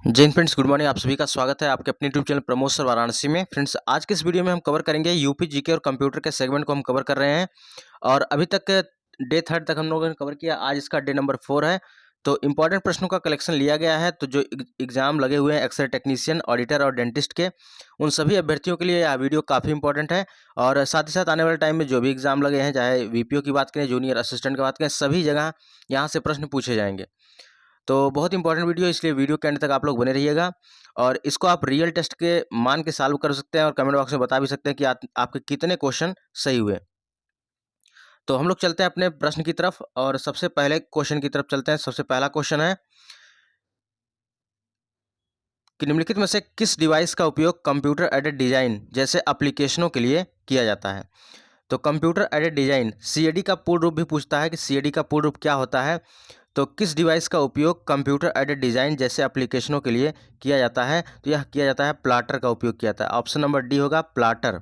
जय Hind friends, good morning. आप सभी का स्वागत है आपके अपने YouTube channel Pramod sir Varanasi में। फ्रेंड्स, आज के इस वीडियो में हम कवर करेंगे यूपी जीके और कंप्यूटर के सेगमेंट को हम कवर कर रहे हैं। और अभी तक डे 3 तक हम लोगों ने कवर किया। आज इसका डे नंबर 4 है। तो इंपॉर्टेंट प्रश्नों का कलेक्शन लिया गया है। तो जो एग्जाम लगे हुए हैं एक्सरे टेक्नीशियन, ऑडिटर और डेंटिस्ट के, उन सभी अभ्यर्थियों के लिए यह वीडियो काफ़ी इंपॉर्टेंट है। और साथ ही साथ आने वाले टाइम में जो भी एग्जाम लगे हैं, चाहे वीपीओ की बात करें, जूनियर असिस्टेंट की बात करें, सभी जगह यहाँ से प्रश्न पूछे जाएंगे। तो बहुत इंपॉर्टेंट वीडियो, इसलिए वीडियो के एंड तक आप लोग बने रहिएगा। और इसको आप रियल टेस्ट के मान के सॉल्व कर सकते हैं और कमेंट बॉक्स में बता भी सकते हैं कि आपके कितने क्वेश्चन सही हुए। तो हम लोग चलते हैं अपने प्रश्न की तरफ और सबसे पहले क्वेश्चन की तरफ चलते हैं। सबसे पहला क्वेश्चन है कि निम्नलिखित में से किस डिवाइस का उपयोग कंप्यूटर एडेड डिजाइन जैसे एप्लीकेशनों के लिए किया जाता है। तो कंप्यूटर एडेड डिजाइन, सीएडी का पूर्ण रूप भी पूछता है कि सीएडी का पूर्ण रूप क्या होता है। तो किस डिवाइस का उपयोग कंप्यूटर एडेड डिजाइन जैसे एप्लीकेशनों के लिए किया जाता है। तो यह किया जाता है प्लाटर का उपयोग किया जाता है। ऑप्शन नंबर डी होगा प्लाटर।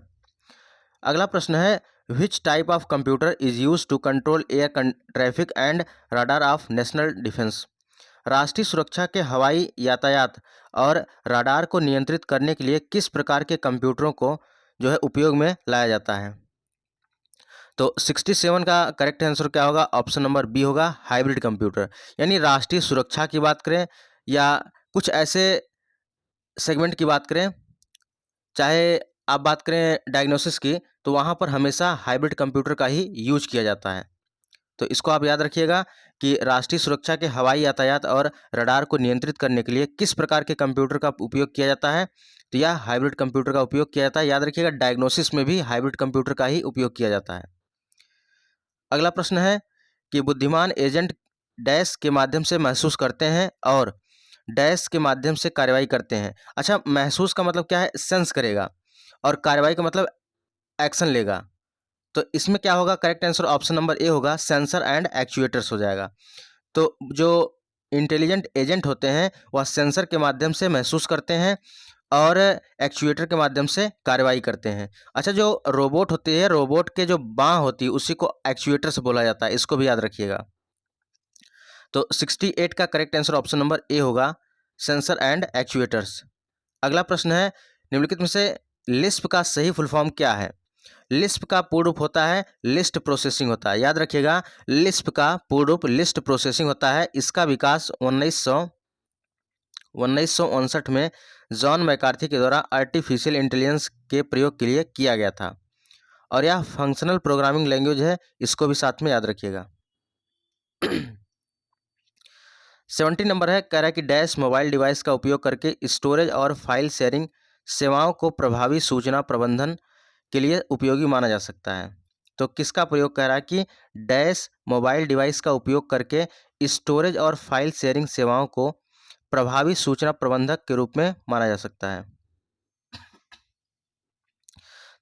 अगला प्रश्न है which type of computer is use to control air traffic and radar of national defence. राष्ट्रीय सुरक्षा के हवाई यातायात और रडार को नियंत्रित करने के लिए किस प्रकार के कंप्यूटरों को जो है उपयोग में लाया जाता है। तो 67 का करेक्ट आंसर क्या होगा। ऑप्शन नंबर बी होगा हाइब्रिड कंप्यूटर। यानी राष्ट्रीय सुरक्षा की बात करें या कुछ ऐसे सेगमेंट की बात करें, चाहे आप बात करें डायग्नोसिस की, तो वहाँ पर हमेशा हाइब्रिड कंप्यूटर का ही यूज किया जाता है। तो इसको आप याद रखिएगा कि राष्ट्रीय सुरक्षा के हवाई यातायात और रडार को नियंत्रित करने के लिए किस प्रकार के कंप्यूटर का उपयोग किया जाता है। तो यह हाइब्रिड कंप्यूटर का उपयोग किया जाता है। याद रखिएगा डायग्नोसिस में भी हाइब्रिड कंप्यूटर का ही उपयोग किया जाता है। अगला प्रश्न है कि बुद्धिमान एजेंट डैश के माध्यम से महसूस करते हैं और डैश के माध्यम से कार्रवाई करते हैं। अच्छा, महसूस का मतलब क्या है, सेंस करेगा, और कार्रवाई का मतलब एक्शन लेगा। तो इसमें क्या होगा, correct answer option number A होगा, सेंसर एंड एक्चुएटर्स हो जाएगा। तो जो इंटेलिजेंट एजेंट होते हैं वह सेंसर के माध्यम से महसूस करते हैं और एक्चुएटर के माध्यम से कार्रवाई करते हैं। अच्छा, जो रोबोट होती है, रोबोट के जो बाँह होती है उसी को एक्चुएटर्स बोला जाता है। इसको भी याद रखिएगा। तो 68 का correct answer option number A होगा, सेंसर एंड एक्चुएटर्स। अगला प्रश्न है निम्नलिखित में से लिस्प का सही फुल फॉर्म क्या है। लिस्प का पूर्ण रूप होता है लिस्ट प्रोसेसिंग होता है। याद रखिएगा, लिस्प का पूर्ण रूप लिस्ट प्रोसेसिंग होता है। इसका विकास 1959 में जॉन मैकार्थी के द्वारा आर्टिफिशियल इंटेलिजेंस के प्रयोग के लिए किया गया था और यह फंक्शनल प्रोग्रामिंग लैंग्वेज है। इसको भी साथ में याद रखिएगा। 70 नंबर है, कह रहा है कि डैश मोबाइल डिवाइस का उपयोग करके स्टोरेज और फाइल शेयरिंग सेवाओं को प्रभावी सूचना प्रबंधन के लिए उपयोगी माना जा सकता है। तो किसका प्रयोग कह रहा है कि डैश मोबाइल डिवाइस का उपयोग करके स्टोरेज और फाइल शेयरिंग सेवाओं को प्रभावी सूचना प्रबंधक के रूप में माना जा सकता है।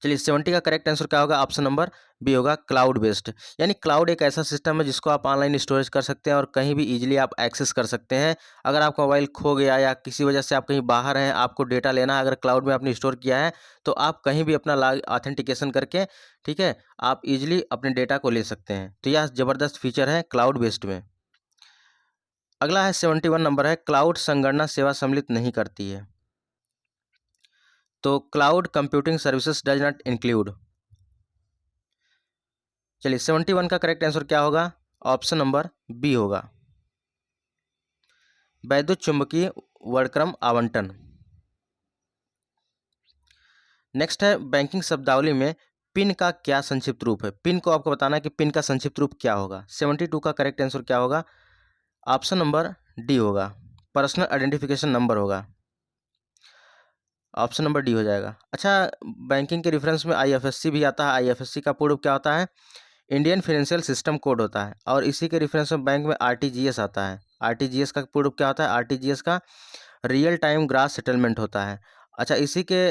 चलिए, 70 का करेक्ट आंसर क्या होगा। ऑप्शन नंबर बी होगा क्लाउड बेस्ड। यानी क्लाउड एक ऐसा सिस्टम है जिसको आप ऑनलाइन स्टोरेज कर सकते हैं और कहीं भी इजीली आप एक्सेस कर सकते हैं। अगर आपका मोबाइल खो गया या किसी वजह से आप कहीं बाहर हैं, आपको डेटा लेना है, अगर क्लाउड में आपने स्टोर किया है तो आप कहीं भी अपना लॉग ऑथेंटिकेशन करके, ठीक है, आप इजीली अपने डेटा को ले सकते हैं। तो यह ज़बरदस्त फीचर है क्लाउड बेस्ड में। अगला है 71 नंबर है, क्लाउड संगणना सेवा सम्मिलित नहीं करती है। तो cloud computing services does not include. चलिए, 71 का करेक्ट आंसर क्या होगा। ऑप्शन नंबर बी होगा, वैद्युत चुंबकीय वर्णक्रम आवंटन। नेक्स्ट है बैंकिंग शब्दावली में पिन का क्या संक्षिप्त रूप है। पिन को आपको बताना है कि पिन का संक्षिप्त रूप क्या होगा। 72 का करेक्ट आंसर क्या होगा। ऑप्शन नंबर डी होगा, पर्सनल आइडेंटिफिकेशन नंबर होगा। ऑप्शन नंबर डी हो जाएगा। अच्छा, बैंकिंग के रेफरेंस में आईएफएससी भी आता है। आईएफएससी का पूर्ण रूप क्या होता है, इंडियन फाइनेंशियल सिस्टम कोड होता है। और इसी के रेफरेंस में बैंक में आरटीजीएस आता है। आरटीजीएस का पूर्ण रूप क्या होता है, आरटीजीएस का रियल टाइम ग्रास सेटलमेंट होता है। अच्छा, इसी के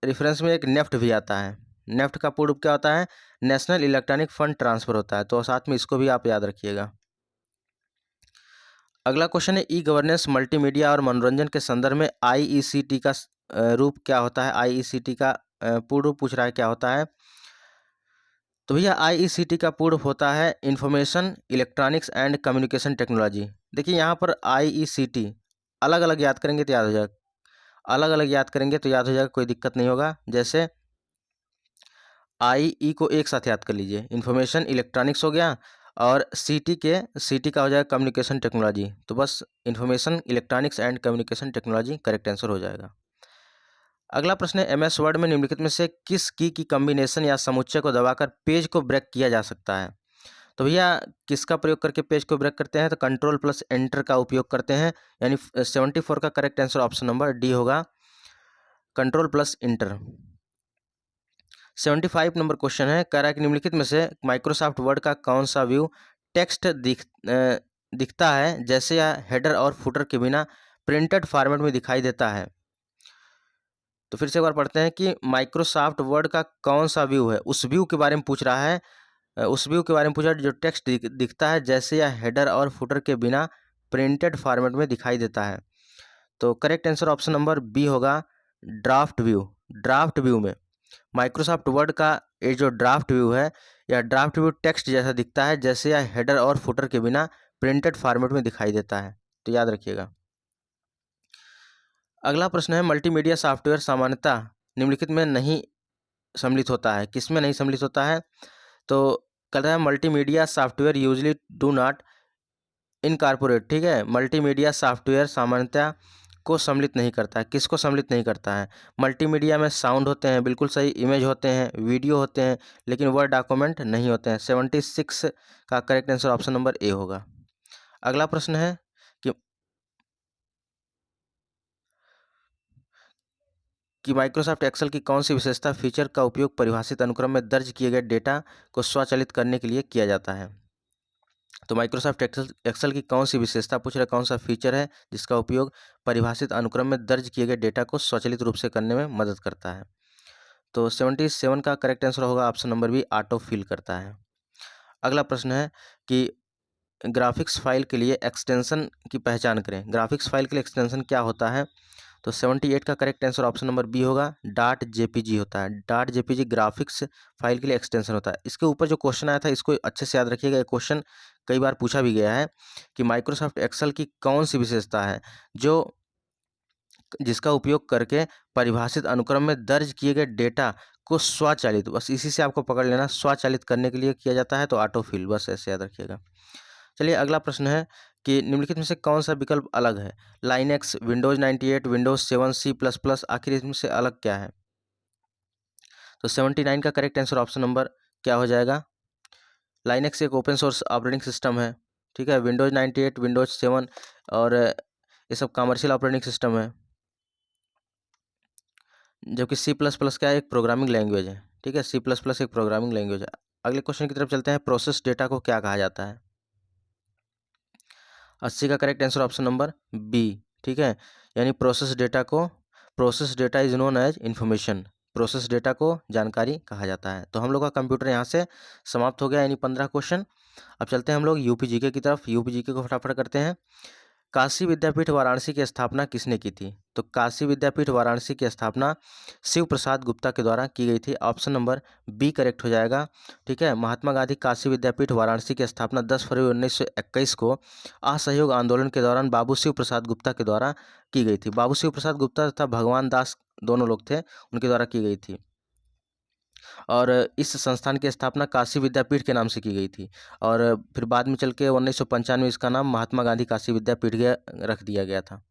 रेफरेंस में एक नेफ्ट भी आता है। नेफ्ट का पूर्ण रूप क्या होता है, नेशनल इलेक्ट्रॉनिक फंड ट्रांसफर होता है। तो साथ में इसको भी आप याद रखिएगा। अगला क्वेश्चन है ई गवर्नेंस मल्टीमीडिया और मनोरंजन के संदर्भ में आईईसीटी का रूप क्या होता है। आईईसीटी का पूर्ण रूप पूछ रहा है क्या होता है। तो भैया आईईसीटी का पूर्ण होता है information electronics and communication technology. देखिए यहाँ पर आईईसीटी अलग अलग याद करेंगे तो याद हो जाएगा, अलग अलग याद करेंगे तो याद हो जाएगा, कोई दिक्कत नहीं होगा। जैसे आई ई को एक साथ याद कर लीजिए, इंफॉर्मेशन इलेक्ट्रॉनिक्स हो गया, और सी टी का हो जाएगा कम्युनिकेशन टेक्नोलॉजी। तो बस information electronics and communication technology correct answer हो जाएगा। अगला प्रश्न है, एम एस वर्ड में निम्नलिखित में से किस की कम्बिनेशन या समुच्चय को दबाकर पेज को ब्रेक किया जा सकता है? तो भैया किसका प्रयोग करके पेज को ब्रेक करते हैं? तो कंट्रोल प्लस एंटर का उपयोग करते हैं, यानी 74 का correct answer option number D होगा, control plus enter. 75 number question है, कह रहा है कि निम्नलिखित में से माइक्रोसॉफ्ट वर्ड का कौन सा व्यू टेक्स्ट दिखता है जैसे यह हेडर और फुटर के बिना प्रिंटेड फॉर्मेट में दिखाई देता है? तो फिर से एक बार पढ़ते हैं कि माइक्रोसॉफ्ट वर्ड का कौन सा व्यू है, उस व्यू के बारे में पूछ रहा है, उस व्यू के बारे में पूछ रहा है जो टेक्स्ट दिखता है जैसे यह हेडर और फुटर के बिना प्रिंटेड फॉर्मेट में दिखाई देता है। तो correct answer option number B होगा, ड्राफ्ट व्यू। ड्राफ्ट व्यू में माइक्रोसॉफ्ट वर्ड का ये जो ड्राफ्ट व्यू है, यह ड्राफ्ट व्यू टेक्स्ट जैसा दिखता है जैसे यह हेडर और फुटर के बिना प्रिंटेड फॉर्मेट में दिखाई देता है। तो याद रखिएगा। अगला प्रश्न है, मल्टीमीडिया सॉफ्टवेयर सामान्यतः निम्नलिखित में नहीं सम्मिलित होता है, किसमें नहीं सम्मिलित होता है? तो कह रहा है multimedia software usually do not incorporate, ठीक है, मल्टीमीडिया सॉफ्टवेयर सामान्यतः को सम्मिलित नहीं करता है। किसको सम्मिलित नहीं करता है? मल्टीमीडिया में साउंड होते हैं, बिल्कुल सही, इमेज होते हैं, वीडियो होते हैं, लेकिन वर्ड डॉक्यूमेंट नहीं होते हैं। 76 का correct answer option number A होगा। अगला प्रश्न है कि माइक्रोसॉफ्ट एक्सेल की कौन सी विशेषता फीचर का उपयोग परिभाषित अनुक्रम में दर्ज किए गए डेटा को स्वचालित करने के लिए किया जाता है? तो माइक्रोसॉफ्ट एक्सेल की कौन सी विशेषता पूछ रहा है, कौन सा फीचर है जिसका उपयोग परिभाषित अनुक्रम में दर्ज किए गए डेटा को स्वचालित रूप से करने में मदद करता है? तो 77 का करेक्ट आंसर होगा option number B, auto fill करता है। अगला प्रश्न है कि ग्राफिक्स फाइल के लिए एक्सटेंशन की पहचान करें। ग्राफिक्स फाइल के लिए एक्सटेंशन क्या होता है? तो 78 का correct answer option number B होगा, डॉट जेपीजी होता है। डॉट जेपीजी ग्राफिक्स फाइल के लिए एक्सटेंशन होता है। इसके ऊपर जो क्वेश्चन आया था इसको अच्छे से याद रखिएगा, ये क्वेश्चन कई बार पूछा भी गया है कि माइक्रोसॉफ्ट एक्सेल की कौन सी विशेषता है जो जिसका उपयोग करके परिभाषित अनुक्रम में दर्ज किए गए डेटा को स्वचालित, बस इसी से आपको पकड़ लेना, स्वचालित करने के लिए किया जाता है, तो ऑटोफिल, बस ऐसे याद रखिएगा। चलिए अगला प्रश्न है कि निम्नलिखित में से कौन सा विकल्प अलग है? लाइनेक्स, विंडोज 98, विंडोज 7, C++, आखिर इसमें से अलग क्या है? तो 79 का करेक्ट आंसर ऑप्शन नंबर क्या हो जाएगा? लाइनेक्स एक ओपन सोर्स ऑपरेटिंग सिस्टम है, ठीक है। विंडोज 98, विंडोज 7 और ये सब कमर्शियल ऑपरेटिंग सिस्टम है, जबकि C++ क्या है, एक प्रोग्रामिंग लैंग्वेज है, ठीक है। C++ एक प्रोग्रामिंग लैंग्वेज है। अगले क्वेश्चन की तरफ चलते हैं, प्रोसेस डेटा को क्या कहा जाता है? 80 का correct answer option number B, ठीक है, यानी process data is known as information. Process data को जानकारी कहा जाता है। तो हम लोग का कंप्यूटर यहाँ से समाप्त हो गया, यानी 15 क्वेश्चन। अब चलते हैं हम लोग यूपी जीके की तरफ। यूपी जीके को फटाफट करते हैं। काशी विद्यापीठ वाराणसी की स्थापना किसने की थी? तो काशी विद्यापीठ वाराणसी की स्थापना शिव प्रसाद गुप्ता के द्वारा की गई थी। ऑप्शन नंबर बी करेक्ट हो जाएगा, ठीक है। महात्मा गांधी काशी विद्यापीठ वाराणसी की स्थापना 10 फरवरी 1921 को असहयोग आंदोलन के दौरान बाबू शिव प्रसाद गुप्ता के द्वारा की गई थी। बाबू शिव प्रसाद गुप्ता तथा भगवान दास दोनों लोग थे, उनके द्वारा की गई थी। और इस संस्थान की स्थापना काशी विद्यापीठ के नाम से की गई थी, और फिर बाद में चल के 1995 में इसका नाम महात्मा गांधी काशी विद्यापीठ रख दिया गया था।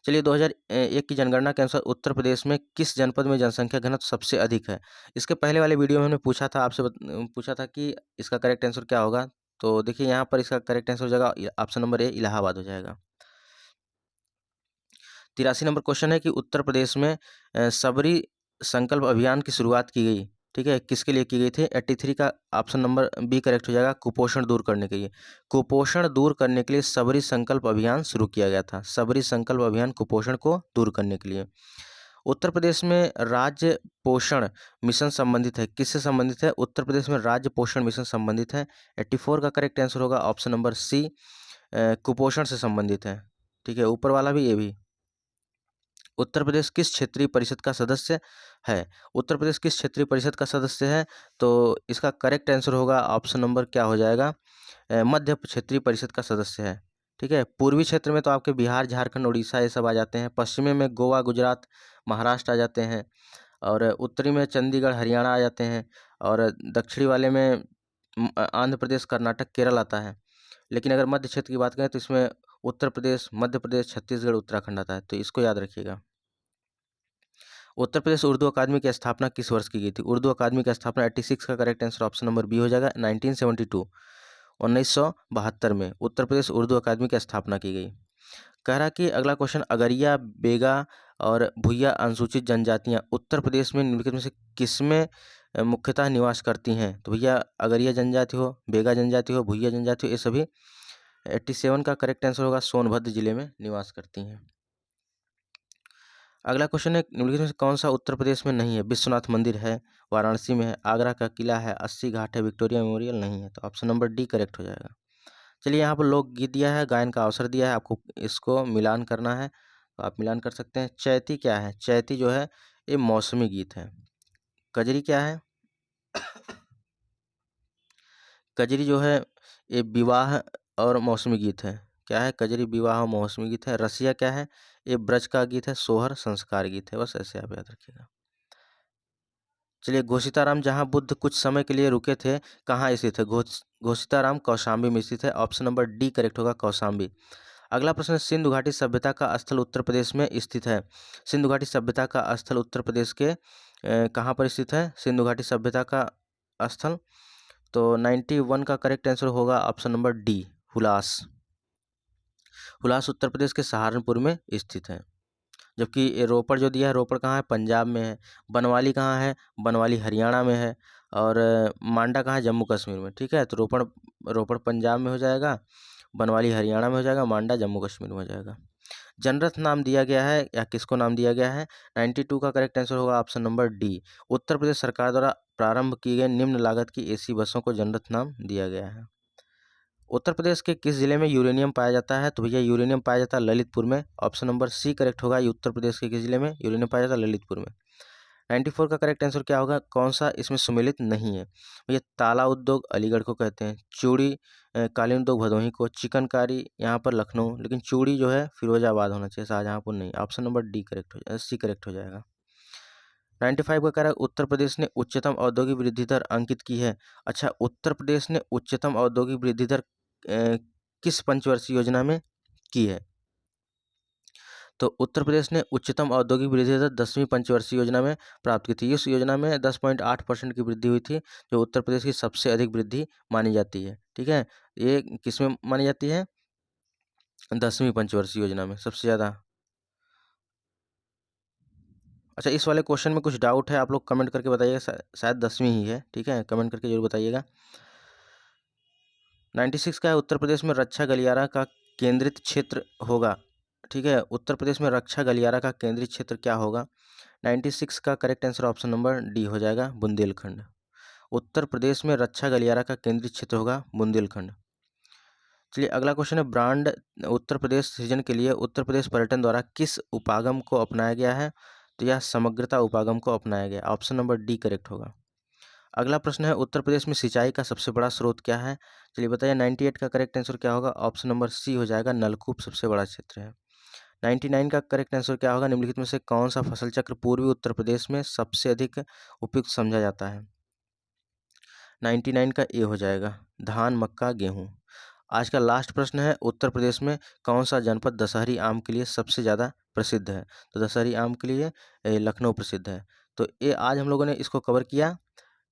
चलिए 2001 की जनगणना के अनुसार उत्तर प्रदेश में किस जनपद में जनसंख्या घनत्व सबसे अधिक है? इसके पहले वाले वीडियो में हमने पूछा था आपसे, पूछा था कि इसका करेक्ट आंसर क्या होगा। तो देखिए यहाँ पर इसका करेक्ट आंसर हो जाएगा ऑप्शन नंबर ए, इलाहाबाद हो जाएगा। 83 नंबर क्वेश्चन है कि उत्तर प्रदेश में सबरी संकल्प अभियान की शुरुआत की गई, ठीक है, किसके लिए की गई थी? 83 का ऑप्शन नंबर बी करेक्ट हो जाएगा, कुपोषण दूर करने के लिए। कुपोषण दूर करने के लिए सबरी संकल्प अभियान शुरू किया गया था। सबरी संकल्प अभियान कुपोषण को दूर करने के लिए। उत्तर प्रदेश में राज्य पोषण मिशन संबंधित है, किससे संबंधित है? उत्तर प्रदेश में राज्य पोषण मिशन संबंधित है। 84 का करेक्ट आंसर होगा ऑप्शन नंबर सी, कुपोषण से संबंधित है, ठीक है, ऊपर वाला भी, ये भी। उत्तर प्रदेश किस क्षेत्रीय परिषद का सदस्य है? उत्तर प्रदेश किस क्षेत्रीय परिषद का सदस्य है? तो इसका करेक्ट आंसर होगा ऑप्शन नंबर क्या हो जाएगा, मध्य क्षेत्रीय परिषद का सदस्य है, ठीक है। पूर्वी क्षेत्र में तो आपके बिहार, झारखंड, उड़ीसा ये सब आ जाते हैं। पश्चिमी में गोवा, गुजरात, महाराष्ट्र आ जाते हैं। और उत्तरी में चंडीगढ़, हरियाणा आ जाते हैं। और दक्षिणी वाले में आंध्र प्रदेश, कर्नाटक, केरल आता है। लेकिन अगर मध्य क्षेत्र की बात करें तो इसमें उत्तर प्रदेश, मध्य प्रदेश, छत्तीसगढ़, उत्तराखंड आता है, तो इसको याद रखिएगा। उत्तर प्रदेश उर्दू अकादमी की स्थापना किस वर्ष की गई थी? उर्दू अकादमी की स्थापना 86 का correct answer option number B हो जाएगा, 1972, 1972 में उत्तर प्रदेश उर्दू अकादमी की स्थापना की गई। कह रहा कि अगला क्वेश्चन, अगरिया, बेगा और भुइया अनुसूचित जनजातियां उत्तर प्रदेश में निम्नलिखित में से किसमें मुख्यतः निवास करती हैं? तो भैया अगरिया जनजाति हो, बेगा जनजाति हो, भुइया जनजाति हो, ये सभी 87 का करेक्ट आंसर होगा, सोनभद्र जिले में निवास करती हैं। अगला क्वेश्चन है, निम्नलिखित में से कौन सा उत्तर प्रदेश में नहीं है? विश्वनाथ मंदिर है, वाराणसी में है, आगरा का किला है, अस्सी घाट है, विक्टोरिया मेमोरियल नहीं है, तो ऑप्शन नंबर डी करेक्ट हो जाएगा। चलिए, यहाँ पर लोकगीत दिया है, गायन का अवसर दिया है, आपको इसको मिलान करना है, तो आप मिलान कर सकते हैं। चैती क्या है? चैती जो है ये मौसमी गीत है। कजरी क्या है? कजरी जो है ये विवाह और मौसमी गीत है। क्या है? कजरी विवाह और मौसमी गीत है। रसिया क्या है? ये ब्रज का गीत है, सोहर संस्कार गीत है। बस ऐसे आप याद रखिएगा। चलिए, घोषिताराम जहाँ बुद्ध कुछ समय के लिए रुके थे, कहाँ स्थित है? घोषिताराम कौशाम्बी में स्थित है, ऑप्शन नंबर डी करेक्ट होगा, कौशाम्बी। अगला प्रश्न है, सिंधु घाटी सभ्यता का स्थल उत्तर प्रदेश में स्थित है। सिंधु घाटी सभ्यता का स्थल उत्तर प्रदेश के कहाँ पर स्थित है? सिंधु घाटी सभ्यता का स्थल, तो 91 का करेक्ट आंसर होगा option number D, Hulas. Hulas Uttar Pradesh के सहारनपुर में स्थित है। जबकि ये रोपड़ जो दिया है, रोपड़ कहाँ है? पंजाब में है। बनवाली कहाँ है? बनवाली हरियाणा में है। और मांडा कहाँ है? जम्मू कश्मीर में। ठीक है, तो रोपड़ रोपड़ पंजाब में हो जाएगा, बनवाली हरियाणा में हो जाएगा, मांडा जम्मू कश्मीर में हो जाएगा। जनरथ नाम दिया गया है या किसको नाम दिया गया है? 92 का करेक्ट आंसर होगा option number D. Uttar Pradesh सरकार द्वारा प्रारंभ की गई निम्न लागत की एसी बसों को जनरथ नाम दिया गया है। उत्तर प्रदेश के किस जिले में यूरेनियम पाया जाता है? तो भैया यूरेनियम पाया जाता है ललितपुर में, ऑप्शन नंबर सी करेक्ट होगा। ये उत्तर प्रदेश के किस जिले में यूरेनियम पाया जाता है? ललितपुर में। 94 का करेक्ट आंसर क्या होगा? कौन सा इसमें सम्मिलित नहीं है? भैया ताला उद्योग अलीगढ़ को कहते हैं, चूड़ी कालीन उद्योग भदोही को, चिकनकारी यहाँ पर लखनऊ, लेकिन चूड़ी जो है फिरोजाबाद होना चाहिए, शाहजहाँपुर नहीं। ऑप्शन नंबर डी करेक्ट हो जाएगा, सी करेक्ट हो जाएगा। 95 का कह रहा है, उत्तर प्रदेश ने उच्चतम औद्योगिक वृद्धि दर अंकित की है। अच्छा, उत्तर प्रदेश ने उच्चतम औद्योगिक वृद्धि दर किस पंचवर्षीय योजना में की है? तो उत्तर प्रदेश ने उच्चतम औद्योगिक वृद्धि दर 10वीं पंचवर्षीय योजना में प्राप्त की थी। इस योजना में 10.8% की वृद्धि हुई थी, जो उत्तर प्रदेश की सबसे अधिक वृद्धि मानी जाती है। ठीक है, ये किसमें मानी जाती है? 10वीं पंचवर्षीय योजना में सबसे ज़्यादा। अच्छा, इस वाले क्वेश्चन में कुछ डाउट है, आप लोग कमेंट करके बताइएगा, शायद 10वीं ही है। ठीक है, कमेंट करके जरूर बताइएगा। 96 का है, उत्तर प्रदेश में रक्षा गलियारा का केंद्रित क्षेत्र होगा। ठीक है, उत्तर प्रदेश में रक्षा गलियारा का केंद्रित क्षेत्र क्या होगा? 96 का correct answer option number D हो जाएगा, बुंदेलखंड। उत्तर प्रदेश में रक्षा गलियारा का केंद्रित क्षेत्र होगा बुंदेलखंड। चलिए, अगला क्वेश्चन है, ब्रांड उत्तर प्रदेश सृजन के लिए उत्तर प्रदेश पर्यटन द्वारा किस उपागम को अपनाया गया है? तो यह समग्रता उपागम को अपनाया गया, ऑप्शन नंबर डी करेक्ट होगा। अगला प्रश्न है, उत्तर प्रदेश में सिंचाई का सबसे बड़ा स्रोत क्या है? चलिए बताइए, 98 का करेक्ट आंसर क्या होगा? ऑप्शन नंबर सी हो जाएगा, नलकूप सबसे बड़ा क्षेत्र है। 99 का करेक्ट आंसर क्या होगा? निम्नलिखित में से कौन सा फसल चक्र पूर्वी उत्तर प्रदेश में सबसे अधिक उपयुक्त समझा जाता है? 99 का ए हो जाएगा, धान, मक्का, गेहूँ। आज का लास्ट प्रश्न है, उत्तर प्रदेश में कौन सा जनपद दशहरी आम के लिए सबसे ज़्यादा प्रसिद्ध है? तो दशहरी आम के लिए लखनऊ प्रसिद्ध है। तो ये आज हम लोगों ने इसको कवर किया।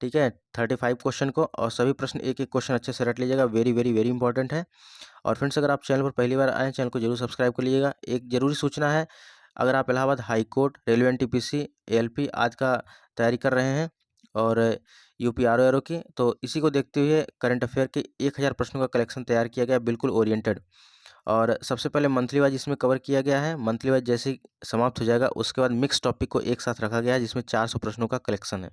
ठीक है, 35 क्वेश्चन को, और सभी प्रश्न एक एक क्वेश्चन अच्छे से रट लीजिएगा, वेरी वेरी वेरी इंपॉर्टेंट है। और फ्रेंड्स, अगर आप चैनल पर पहली बार आए, चैनल को जरूर सब्सक्राइब कर लीजिएगा। एक जरूरी सूचना है, अगर आप Allahabad high court, railway NTPC, ALP आज का तैयारी कर रहे हैं और यूपी आरओ की, तो इसी को देखते हुए करंट अफेयर के 1000 प्रश्नों का कलेक्शन तैयार किया गया, बिल्कुल ओरिएंटेड। और सबसे पहले मंथली वाइज इसमें कवर किया गया है। मंथली वाइज जैसे ही समाप्त हो जाएगा, उसके बाद मिक्स टॉपिक को एक साथ रखा गया है, जिसमें 400 प्रश्नों का कलेक्शन है।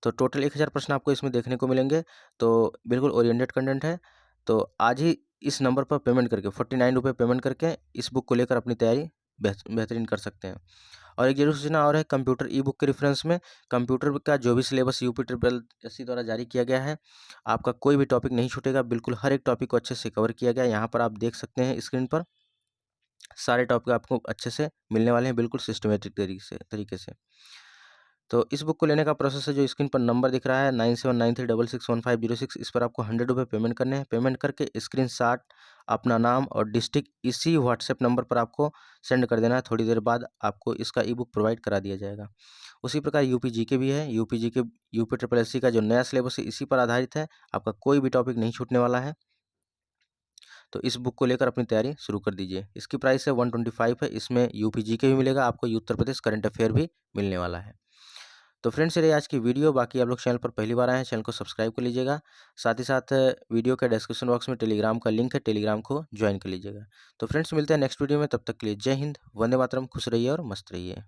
तो टोटल 1000 प्रश्न आपको इसमें देखने को मिलेंगे, तो बिल्कुल ओरिएंटेड कंटेंट है। तो आज ही इस नंबर पर पेमेंट करके 49 रुपये पेमेंट करके इस बुक को लेकर अपनी तैयारी बेहतरीन कर सकते हैं। और एक जरूरी सूचना और है, कंप्यूटर ई बुक के रेफरेंस में कंप्यूटर का जो भी syllabus UP triple S C द्वारा जारी किया गया है, आपका कोई भी टॉपिक नहीं छूटेगा, बिल्कुल हर एक टॉपिक को अच्छे से कवर किया गया है। यहाँ पर आप देख सकते हैं स्क्रीन पर सारे टॉपिक आपको अच्छे से मिलने वाले हैं, बिल्कुल सिस्टमेटिक तरीके से। तो इस बुक को लेने का प्रोसेस है, जो स्क्रीन पर नंबर दिख रहा है 9793661506, इस पर आपको 100 रुपये पेमेंट करने हैं। पेमेंट करके स्क्रीनशॉट अपना नाम और डिस्ट्रिक्ट इसी व्हाट्सएप नंबर पर आपको सेंड कर देना है। थोड़ी देर बाद आपको इसका ई बुक प्रोवाइड करा दिया जाएगा। उसी प्रकार यूपी जीके भी है। यूपी ट्रिपल एस सी का जो नया सिलेबस है इसी पर आधारित है, आपका कोई भी टॉपिक नहीं छूटने वाला है। तो इस बुक को लेकर अपनी तैयारी शुरू कर दीजिए। इसकी प्राइस है 125 है। इसमें यूपी जीके भी मिलेगा, आपको उत्तर प्रदेश करंट अफेयर भी मिलने वाला है। तो फ्रेंड्स, ये आज की वीडियो। बाकी आप लोग चैनल पर पहली बार आए हैं, चैनल को सब्सक्राइब कर लीजिएगा। साथ ही साथ वीडियो के डिस्क्रिप्शन बॉक्स में टेलीग्राम का लिंक है, टेलीग्राम को ज्वाइन कर लीजिएगा। तो फ्रेंड्स, मिलते हैं नेक्स्ट वीडियो में, तब तक के लिए जय हिंद, वंदे मातरम, खुश रहिए और मस्त रहिए।